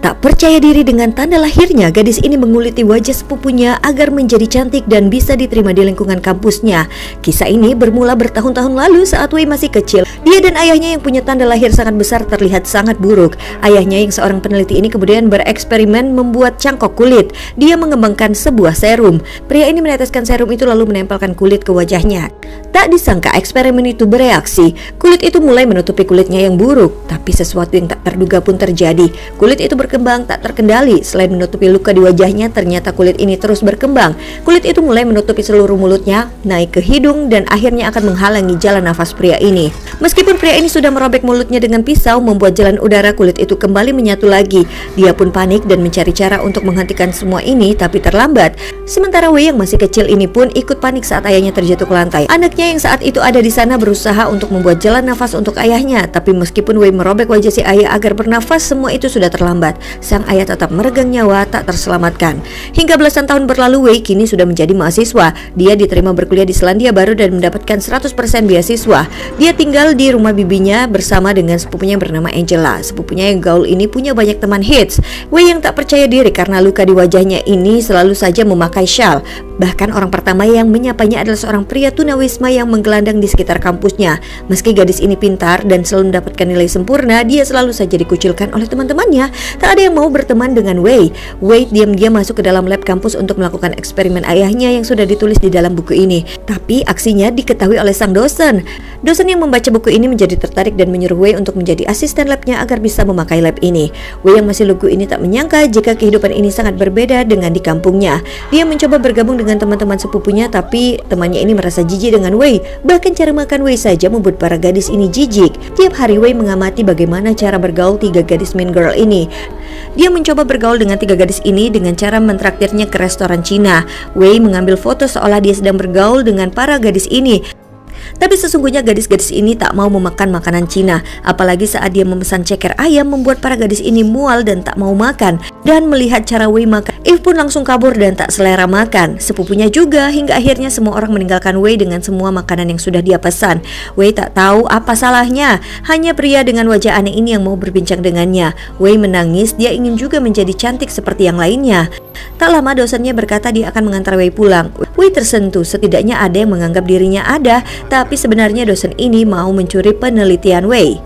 Tak percaya diri dengan tanda lahirnya, gadis ini menguliti wajah sepupunya agar menjadi cantik dan bisa diterima di lingkungan kampusnya. Kisah ini bermula bertahun-tahun lalu saat Wei masih kecil. Dia dan ayahnya yang punya tanda lahir sangat besar terlihat sangat buruk. Ayahnya yang seorang peneliti ini kemudian bereksperimen membuat cangkok kulit. Dia mengembangkan sebuah serum. Pria ini meneteskan serum itu lalu menempelkan kulit ke wajahnya. Tak disangka eksperimen itu bereaksi. Kulit itu mulai menutupi kulitnya yang buruk. Tapi sesuatu yang tak terduga pun terjadi. Kulit itu berkembang tak terkendali. Selain menutupi luka di wajahnya, ternyata kulit ini terus berkembang. Kulit itu mulai menutupi seluruh mulutnya, naik ke hidung, dan akhirnya akan menghalangi jalan nafas pria ini. Meskipun pria ini sudah merobek mulutnya dengan pisau, membuat jalan udara kulit itu kembali menyatu lagi. Dia pun panik dan mencari cara untuk menghentikan semua ini, tapi terlambat. Sementara Wei yang masih kecil ini pun ikut panik saat ayahnya terjatuh ke lantai. Anaknya yang saat itu ada di sana berusaha untuk membuat jalan nafas untuk ayahnya, tapi meskipun Wei merobek wajah si ayah agar bernafas, semua itu sudah terlambat. Sang ayah tetap meregang nyawa, tak terselamatkan. Hingga belasan tahun berlalu, Wei kini sudah menjadi mahasiswa. Dia diterima berkuliah di Selandia Baru dan mendapatkan 100% beasiswa. Dia tinggal di rumah bibinya bersama dengan sepupunya yang bernama Angela. Sepupunya yang gaul ini punya banyak teman hits. Wei yang tak percaya diri karena luka di wajahnya ini selalu saja memakai syal. Bahkan orang pertama yang menyapanya adalah seorang pria tunawisma yang menggelandang di sekitar kampusnya. Meski gadis ini pintar dan selalu mendapatkan nilai sempurna, dia selalu saja dikucilkan oleh teman-temannya. Tak ada yang mau berteman dengan Wei. Wei diam-diam masuk ke dalam lab kampus untuk melakukan eksperimen ayahnya yang sudah ditulis di dalam buku ini. Tapi aksinya diketahui oleh sang dosen. Dosen yang membaca buku ini menjadi tertarik dan menyuruh Wei untuk menjadi asisten labnya agar bisa memakai lab ini. Wei yang masih lugu ini tak menyangka jika kehidupan ini sangat berbeda dengan di kampungnya. Dia mencoba bergabung dengan teman-teman sepupunya, tapi temannya ini merasa jijik dengan Wei. Bahkan cara makan Wei saja membuat para gadis ini jijik. Tiap hari Wei mengamati bagaimana cara bergaul tiga gadis mean girl ini. Dia mencoba bergaul dengan tiga gadis ini dengan cara mentraktirnya ke restoran Cina. Wei mengambil foto seolah dia sedang bergaul dengan para gadis ini. Tapi sesungguhnya gadis-gadis ini tak mau memakan makanan Cina. Apalagi saat dia memesan ceker ayam, membuat para gadis ini mual dan tak mau makan. Dan melihat cara Wei makan, Eve pun langsung kabur dan tak selera makan. Sepupunya juga, hingga akhirnya semua orang meninggalkan Wei dengan semua makanan yang sudah dia pesan. Wei tak tahu apa salahnya. Hanya pria dengan wajah aneh ini yang mau berbincang dengannya. Wei menangis, dia ingin juga menjadi cantik seperti yang lainnya. Tak lama dosennya berkata dia akan mengantar Wei pulang. Wei tersentuh, setidaknya ada yang menganggap dirinya ada. Tapi sebenarnya dosen ini mau mencuri penelitian Wei.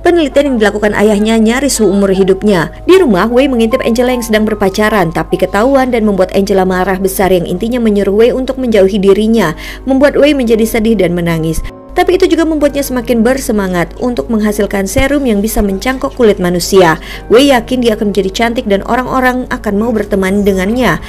Penelitian yang dilakukan ayahnya nyaris seumur hidupnya. Di rumah, Wei mengintip Angela yang sedang berpacaran, tapi ketahuan dan membuat Angela marah besar yang intinya menyuruh Wei untuk menjauhi dirinya, membuat Wei menjadi sedih dan menangis. Tapi itu juga membuatnya semakin bersemangat untuk menghasilkan serum yang bisa mencangkok kulit manusia. Wei yakin dia akan menjadi cantik dan orang-orang akan mau berteman dengannya.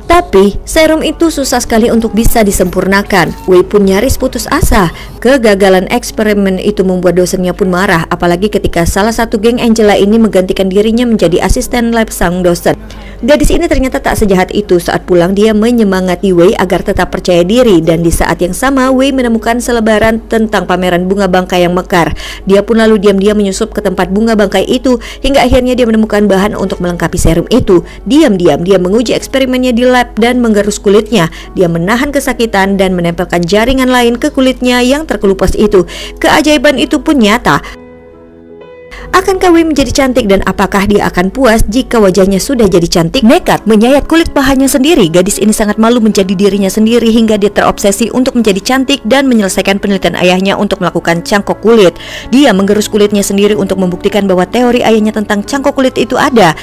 Tapi serum itu susah sekali untuk bisa disempurnakan. Wei pun nyaris putus asa. Kegagalan eksperimen itu membuat dosennya pun marah, apalagi ketika salah satu geng Angela ini menggantikan dirinya menjadi asisten lab sang dosen. Gadis ini ternyata tak sejahat itu. Saat pulang dia menyemangati Wei agar tetap percaya diri, dan di saat yang sama Wei menemukan selebaran tentang pameran bunga bangkai yang mekar. Dia pun lalu diam-diam menyusup ke tempat bunga bangkai itu hingga akhirnya dia menemukan bahan untuk melengkapi serum itu. Diam-diam dia menguji eksperimennya di lab dan menggerus kulitnya. Dia menahan kesakitan dan menempelkan jaringan lain ke kulitnya yang terkelupas itu. Keajaiban itu pun nyata. Akankah Wei menjadi cantik dan apakah dia akan puas jika wajahnya sudah jadi cantik? Nekat menyayat kulit pahanya sendiri, gadis ini sangat malu menjadi dirinya sendiri hingga dia terobsesi untuk menjadi cantik dan menyelesaikan penelitian ayahnya untuk melakukan cangkok kulit. Dia menggerus kulitnya sendiri untuk membuktikan bahwa teori ayahnya tentang cangkok kulit itu ada.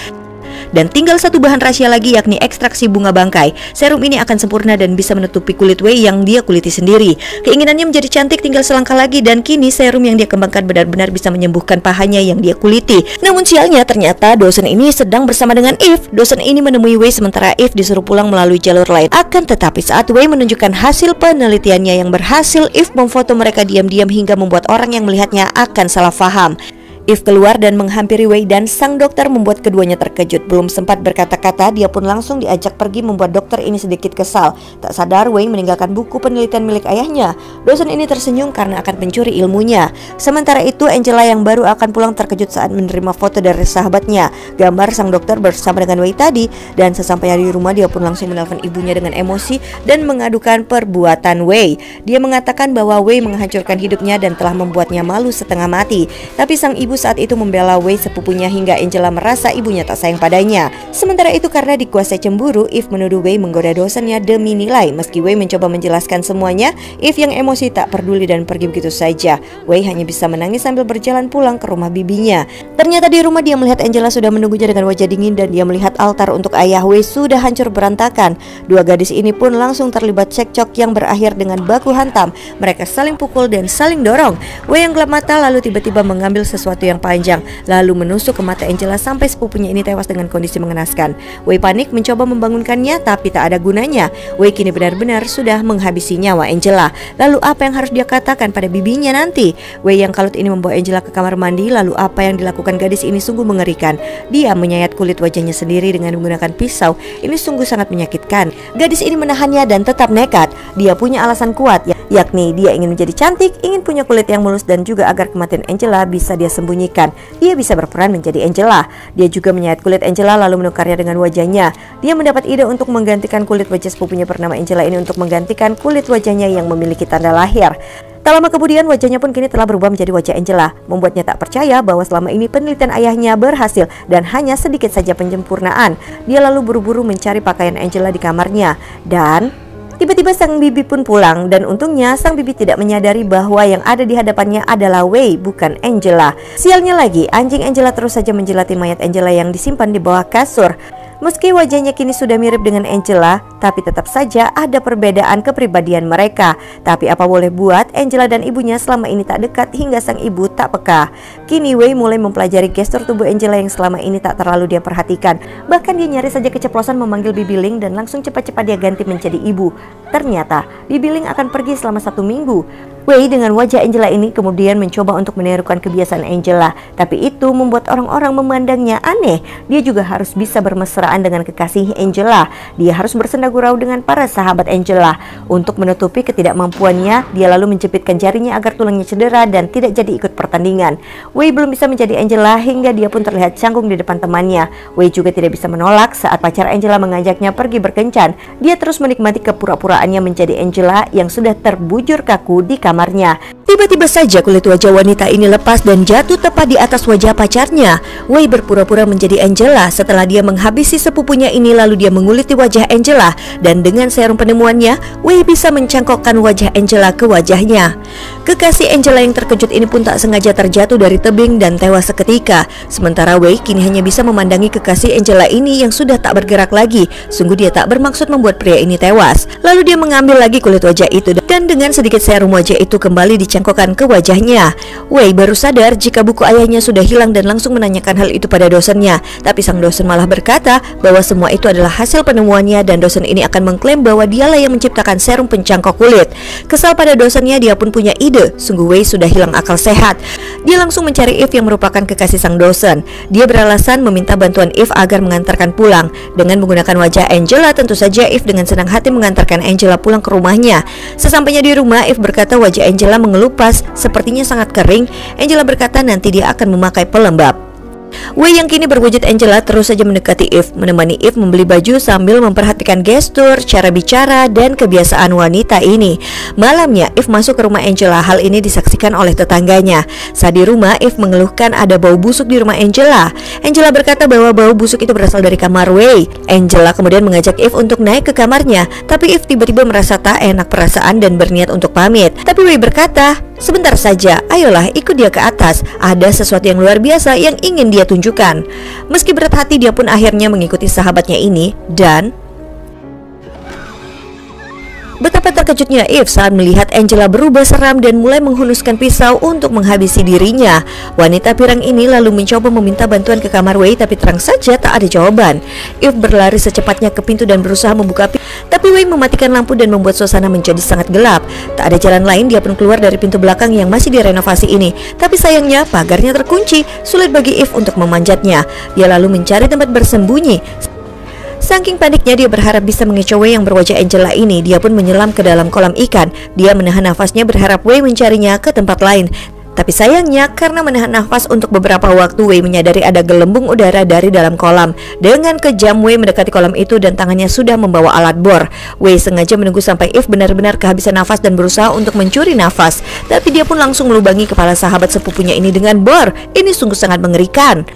Dan tinggal satu bahan rahasia lagi, yakni ekstraksi bunga bangkai. Serum ini akan sempurna dan bisa menutupi kulit Wei yang dia kuliti sendiri. Keinginannya menjadi cantik tinggal selangkah lagi, dan kini serum yang dia kembangkan benar-benar bisa menyembuhkan pahanya yang dia kuliti. Namun sialnya, ternyata dosen ini sedang bersama dengan Eve. Dosen ini menemui Wei sementara Eve disuruh pulang melalui jalur lain. Akan tetapi saat Wei menunjukkan hasil penelitiannya yang berhasil, Eve memfoto mereka diam-diam hingga membuat orang yang melihatnya akan salah faham. Eve keluar dan menghampiri Wei, dan sang dokter membuat keduanya terkejut. Belum sempat berkata-kata, dia pun langsung diajak pergi, membuat dokter ini sedikit kesal. Tak sadar Wei meninggalkan buku penelitian milik ayahnya. Dosen ini tersenyum karena akan mencuri ilmunya. Sementara itu Angela yang baru akan pulang terkejut saat menerima foto dari sahabatnya, gambar sang dokter bersama dengan Wei tadi. Dan sesampainya di rumah dia pun langsung menelpon ibunya dengan emosi dan mengadukan perbuatan Wei. Dia mengatakan bahwa Wei menghancurkan hidupnya dan telah membuatnya malu setengah mati. Tapi sang ibu saat itu membela Wei sepupunya hingga Angela merasa ibunya tak sayang padanya. Sementara itu karena dikuasai cemburu, Eve menuduh Wei menggoda dosennya demi nilai. Meski Wei mencoba menjelaskan semuanya, Eve yang emosi tak peduli dan pergi begitu saja. Wei hanya bisa menangis sambil berjalan pulang ke rumah bibinya. Ternyata di rumah dia melihat Angela sudah menunggunya dengan wajah dingin dan dia melihat altar untuk ayah Wei sudah hancur berantakan. Dua gadis ini pun langsung terlibat cekcok yang berakhir dengan baku hantam. Mereka saling pukul dan saling dorong. Wei yang gelap mata lalu tiba-tiba mengambil sesuatu yang panjang lalu menusuk ke mata Angela sampai sepupunya ini tewas dengan kondisi mengenaskan. Wei panik mencoba membangunkannya tapi tak ada gunanya. Wei kini benar-benar sudah menghabisi nyawa Angela. Lalu apa yang harus dia katakan pada bibinya nanti? Wei yang kalut ini membawa Angela ke kamar mandi. Lalu apa yang dilakukan gadis ini sungguh mengerikan. Dia menyayat kulit wajahnya sendiri dengan menggunakan pisau. Ini sungguh sangat menyakitkan. Gadis ini menahannya dan tetap nekat. Dia punya alasan kuat, yakni dia ingin menjadi cantik, ingin punya kulit yang mulus dan juga agar kematian Angela bisa dia sembunyikan. Dia bisa berperan menjadi Angela. Dia juga menyayat kulit Angela lalu menukarnya dengan wajahnya. Dia mendapat ide untuk menggantikan kulit wajah sepupunya bernama Angela ini untuk menggantikan kulit wajahnya yang memiliki tanda lahir. Tak lama kemudian wajahnya pun kini telah berubah menjadi wajah Angela, membuatnya tak percaya bahwa selama ini penelitian ayahnya berhasil dan hanya sedikit saja penyempurnaan. Dia lalu buru-buru mencari pakaian Angela di kamarnya dan tiba-tiba sang bibi pun pulang dan untungnya sang bibi tidak menyadari bahwa yang ada di hadapannya adalah Wei, bukan Angela. Sialnya lagi, anjing Angela terus saja menjilati mayat Angela yang disimpan di bawah kasur. Meski wajahnya kini sudah mirip dengan Angela, tapi tetap saja ada perbedaan kepribadian mereka. Tapi apa boleh buat, Angela dan ibunya selama ini tak dekat hingga sang ibu tak peka. Kini Wei mulai mempelajari gestur tubuh Angela yang selama ini tak terlalu dia perhatikan. Bahkan dia nyaris saja keceplosan memanggil Bibi Ling dan langsung cepat-cepat dia ganti menjadi ibu. Ternyata Bibi Ling akan pergi selama 1 minggu. Wei dengan wajah Angela ini kemudian mencoba untuk menirukan kebiasaan Angela, tapi itu membuat orang-orang memandangnya aneh. Dia juga harus bisa bermesraan dengan kekasih Angela. Dia harus bersenda gurau dengan para sahabat Angela. Untuk menutupi ketidakmampuannya, dia lalu menjepitkan jarinya agar tulangnya cedera dan tidak jadi ikut pertandingan. Wei belum bisa menjadi Angela hingga dia pun terlihat canggung di depan temannya. Wei juga tidak bisa menolak saat pacar Angela mengajaknya pergi berkencan. Dia terus menikmati kepura-puraannya menjadi Angela yang sudah terbujur kaku di kamarnya. Tiba-tiba saja kulit wajah wanita ini lepas dan jatuh tepat di atas wajah pacarnya. Wei berpura-pura menjadi Angela setelah dia menghabisi sepupunya ini lalu dia menguliti wajah Angela dan dengan serum penemuannya Wei bisa mencangkokkan wajah Angela ke wajahnya. Kekasih Angela yang terkejut ini pun tak sengaja terjatuh dari tebing dan tewas seketika. Sementara Wei kini hanya bisa memandangi kekasih Angela ini yang sudah tak bergerak lagi. Sungguh dia tak bermaksud membuat pria ini tewas. Lalu dia mengambil lagi kulit wajah itu dan dengan sedikit serum wajah itu kembali dicangkokkan ke wajahnya. Wei baru sadar jika buku ayahnya sudah hilang dan langsung menanyakan hal itu pada dosennya. Tapi sang dosen malah berkata bahwa semua itu adalah hasil penemuannya dan dosen ini akan mengklaim bahwa dialah yang menciptakan serum pencangkok kulit. Kesal pada dosennya, dia pun punya ide. Sungguh Wei sudah hilang akal sehat. Dia langsung mencari Eve yang merupakan kekasih sang dosen. Dia beralasan meminta bantuan Eve agar mengantarkan pulang. Dengan menggunakan wajah Angela, tentu saja Eve dengan senang hati mengantarkan Angela pulang ke rumahnya. Sesampainya di rumah, Eve berkata wajah Angela mengelupas, sepertinya sangat kering. Angela berkata nanti dia akan memakai pelembab. Wei yang kini berwujud Angela terus saja mendekati Eve, menemani Eve membeli baju sambil memperhatikan gestur, cara bicara, dan kebiasaan wanita ini. Malamnya Eve masuk ke rumah Angela. Hal ini disaksikan oleh tetangganya. Saat di rumah, Eve mengeluhkan ada bau busuk di rumah Angela. Angela berkata bahwa bau busuk itu berasal dari kamar Wei. Angela kemudian mengajak Eve untuk naik ke kamarnya, tapi Eve tiba-tiba merasa tak enak perasaan dan berniat untuk pamit. Tapi Wei berkata, sebentar saja, ayolah ikut dia ke atas. Ada sesuatu yang luar biasa yang ingin dia tunjukkan. Meski berat hati, dia pun akhirnya mengikuti sahabatnya ini dan betapa terkejutnya Eve saat melihat Angela berubah seram dan mulai menghunuskan pisau untuk menghabisi dirinya. Wanita pirang ini lalu mencoba meminta bantuan ke kamar Wei, tapi terang saja tak ada jawaban. Eve berlari secepatnya ke pintu dan berusaha membuka pintu, tapi Wei mematikan lampu dan membuat suasana menjadi sangat gelap. Tak ada jalan lain, dia pun keluar dari pintu belakang yang masih direnovasi ini. Tapi sayangnya pagarnya terkunci, sulit bagi Eve untuk memanjatnya. Dia lalu mencari tempat bersembunyi. Saking paniknya dia berharap bisa mengecoh Wei yang berwajah Angela ini. Dia pun menyelam ke dalam kolam ikan. Dia menahan nafasnya berharap Wei mencarinya ke tempat lain. Tapi sayangnya karena menahan nafas untuk beberapa waktu, Wei menyadari ada gelembung udara dari dalam kolam. Dengan kejam Wei mendekati kolam itu dan tangannya sudah membawa alat bor. Wei sengaja menunggu sampai Eve benar-benar kehabisan nafas dan berusaha untuk mencuri nafas. Tapi dia pun langsung melubangi kepala sahabat sepupunya ini dengan bor. Ini sungguh sangat mengerikan.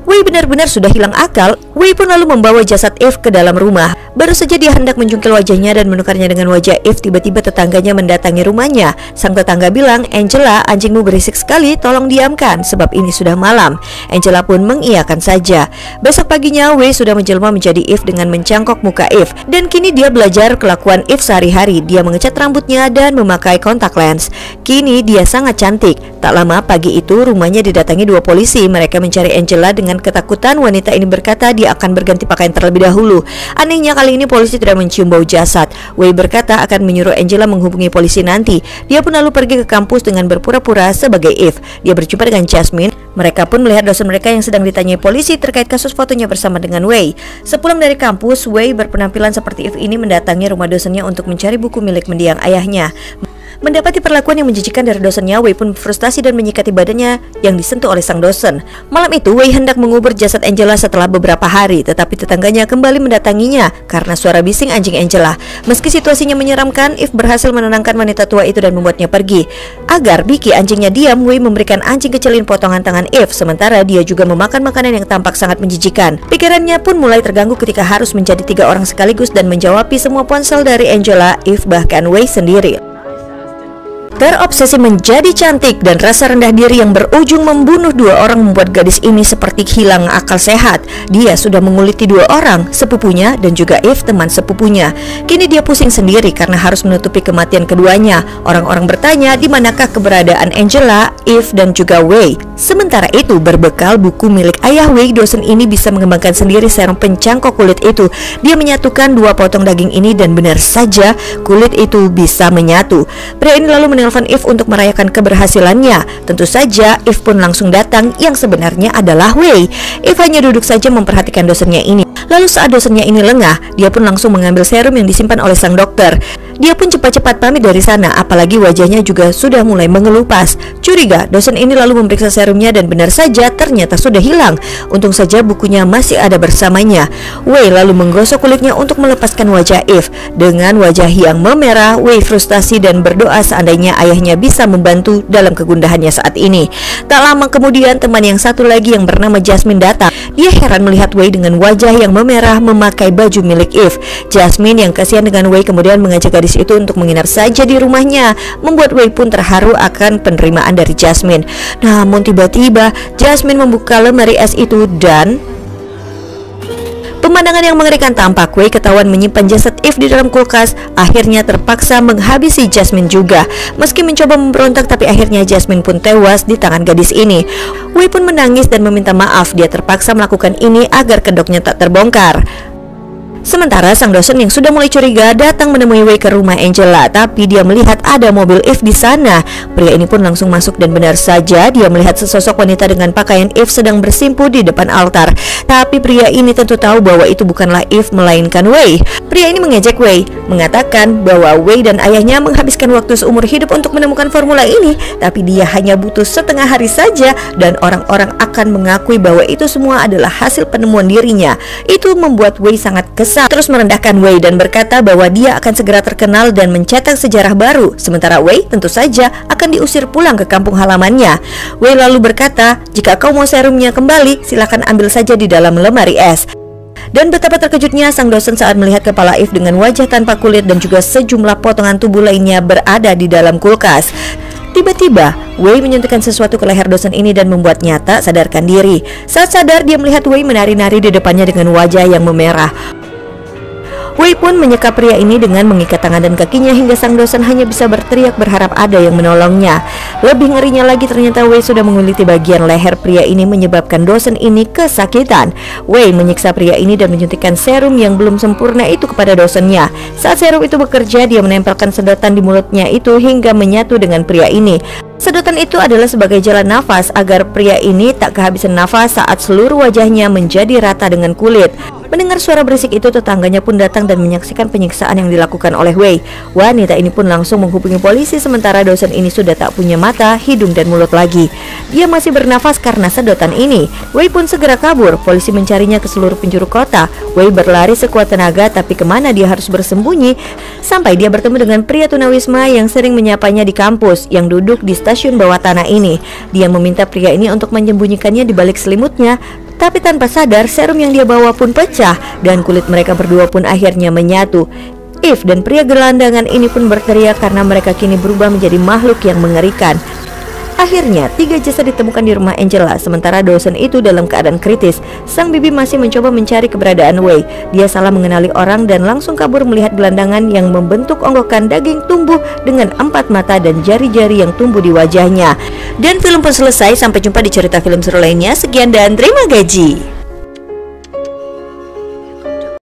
Wei benar-benar sudah hilang akal. Wei pun lalu membawa jasad Eve ke dalam rumah. Baru saja dia hendak menjungkil wajahnya dan menukarnya dengan wajah Eve, tiba-tiba tetangganya mendatangi rumahnya. Sang tetangga bilang, "Angela, anjingmu berisik sekali, tolong diamkan, sebab ini sudah malam." Angela pun mengiyakan saja. Besok paginya Wei sudah menjelma menjadi Eve dengan mencangkok muka Eve. Dan kini dia belajar kelakuan Eve sehari-hari. Dia mengecat rambutnya dan memakai kontak lens. Kini dia sangat cantik. Tak lama pagi itu rumahnya didatangi dua polisi. Mereka mencari Angela. Dengan ketakutan wanita ini berkata dia akan berganti pakaian terlebih dahulu. Anehnya kali ini polisi tidak mencium bau jasad. Wei berkata akan menyuruh Angela menghubungi polisi nanti. Dia pun lalu pergi ke kampus dengan berpura-pura sebagai Eve. Dia berjumpa dengan Jasmine. Mereka pun melihat dosen mereka yang sedang ditanyai polisi terkait kasus fotonya bersama dengan Wei. Sepulang dari kampus, Wei berpenampilan seperti Eve ini mendatangi rumah dosennya untuk mencari buku milik mendiang ayahnya. Mendapati perlakuan yang menjijikan dari dosennya, Wei pun frustasi dan menyikati badannya yang disentuh oleh sang dosen. Malam itu, Wei hendak mengubur jasad Angela setelah beberapa hari, tetapi tetangganya kembali mendatanginya karena suara bising anjing Angela. Meski situasinya menyeramkan, Eve berhasil menenangkan wanita tua itu dan membuatnya pergi. Agar Biki anjingnya diam, Wei memberikan anjing kecilin potongan tangan Eve, sementara dia juga memakan makanan yang tampak sangat menjijikan. Pikirannya pun mulai terganggu ketika harus menjadi 3 orang sekaligus dan menjawabi semua ponsel dari Angela, Eve, bahkan Wei sendiri. Terobsesi menjadi cantik dan rasa rendah diri yang berujung membunuh 2 orang membuat gadis ini seperti hilang akal sehat. Dia sudah menguliti 2 orang, sepupunya dan juga Eve teman sepupunya. Kini dia pusing sendiri karena harus menutupi kematian keduanya. Orang-orang bertanya di manakah keberadaan Angela, Eve dan juga Wei. Sementara itu, berbekal buku milik ayah Wei, dosen ini bisa mengembangkan sendiri serum pencangkok kulit itu. Dia menyatukan 2 potong daging ini dan benar saja kulit itu bisa menyatu. Pria ini lalu menelpon Eve untuk merayakan keberhasilannya. Tentu saja Eve pun langsung datang, yang sebenarnya adalah Wei. Eve hanya duduk saja memperhatikan dosennya ini. Lalu saat dosennya ini lengah, dia pun langsung mengambil serum yang disimpan oleh sang dokter. Dia pun cepat-cepat pamit dari sana, apalagi wajahnya juga sudah mulai mengelupas. Curiga, dosen ini lalu memeriksa serumnya dan benar saja ternyata sudah hilang. Untung saja bukunya masih ada bersamanya. Wei lalu menggosok kulitnya untuk melepaskan wajah Eve. Dengan wajah yang memerah, Wei frustasi dan berdoa seandainya ayahnya bisa membantu dalam kegundahannya saat ini. Tak lama kemudian teman yang satu lagi yang bernama Jasmine datang. Dia heran melihat Wei dengan wajah yang memerah memakai baju milik Eve. Jasmine yang kasihan dengan Wei kemudian mengajak gadis itu untuk menginap saja di rumahnya, membuat Wei pun terharu akan penerimaan dari Jasmine. Namun tiba-tiba Jasmine membuka lemari es itu dan pemandangan yang mengerikan tampak. Wei ketahuan menyimpan jasad Eve di dalam kulkas. Akhirnya terpaksa menghabisi Jasmine juga. Meski mencoba memberontak, tapi akhirnya Jasmine pun tewas di tangan gadis ini. Wei pun menangis dan meminta maaf. Dia terpaksa melakukan ini agar kedoknya tak terbongkar. Sementara sang dosen yang sudah mulai curiga datang menemui Wei ke rumah Angela, tapi dia melihat ada mobil Eve di sana. Pria ini pun langsung masuk dan benar saja dia melihat sesosok wanita dengan pakaian Eve sedang bersimpu di depan altar. Tapi pria ini tentu tahu bahwa itu bukanlah Eve melainkan Wei. Pria ini mengejek Wei, mengatakan bahwa Wei dan ayahnya menghabiskan waktu seumur hidup untuk menemukan formula ini, tapi dia hanya butuh setengah hari saja dan orang-orang akan mengakui bahwa itu semua adalah hasil penemuan dirinya. Itu membuat Wei sangat kesal, terus merendahkan Wei dan berkata bahwa dia akan segera terkenal dan mencetak sejarah baru. Sementara Wei tentu saja akan diusir pulang ke kampung halamannya. Wei lalu berkata, "Jika kau mau serumnya kembali, silakan ambil saja di dalam lemari es." Dan betapa terkejutnya sang dosen saat melihat kepala Eve dengan wajah tanpa kulit dan juga sejumlah potongan tubuh lainnya berada di dalam kulkas. Tiba-tiba, Wei menyentuhkan sesuatu ke leher dosen ini dan membuatnya tak sadarkan diri. Saat sadar, dia melihat Wei menari-nari di depannya dengan wajah yang memerah. Wei pun menyekap pria ini dengan mengikat tangan dan kakinya hingga sang dosen hanya bisa berteriak berharap ada yang menolongnya. Lebih ngerinya lagi, ternyata Wei sudah menguliti bagian leher pria ini menyebabkan dosen ini kesakitan. Wei menyiksa pria ini dan menyuntikkan serum yang belum sempurna itu kepada dosennya. Saat serum itu bekerja, dia menempelkan sedotan di mulutnya itu hingga menyatu dengan pria ini. Sedotan itu adalah sebagai jalan nafas agar pria ini tak kehabisan nafas saat seluruh wajahnya menjadi rata dengan kulit. Mendengar suara berisik itu, tetangganya pun datang dan menyaksikan penyiksaan yang dilakukan oleh Wei. Wanita ini pun langsung menghubungi polisi, sementara dosen ini sudah tak punya mata, hidung dan mulut lagi. Dia masih bernafas karena sedotan ini. Wei pun segera kabur. Polisi mencarinya ke seluruh penjuru kota. Wei berlari sekuat tenaga, tapi kemana dia harus bersembunyi? Sampai dia bertemu dengan pria tunawisma yang sering menyapanya di kampus, yang duduk di stasiun bawah tanah ini. Dia meminta pria ini untuk menyembunyikannya di balik selimutnya, tapi tanpa sadar serum yang dia bawa pun pecah dan kulit mereka berdua pun akhirnya menyatu. Eve dan pria gelandangan ini pun berteriak karena mereka kini berubah menjadi makhluk yang mengerikan. Akhirnya 3 jasad ditemukan di rumah Angela, sementara dosen itu dalam keadaan kritis. Sang bibi masih mencoba mencari keberadaan Wei. Dia salah mengenali orang dan langsung kabur melihat gelandangan yang membentuk onggokan daging tumbuh dengan 4 mata dan jari-jari yang tumbuh di wajahnya. Dan film pun selesai. Sampai jumpa di cerita film seru lainnya. Sekian dan terima gaji.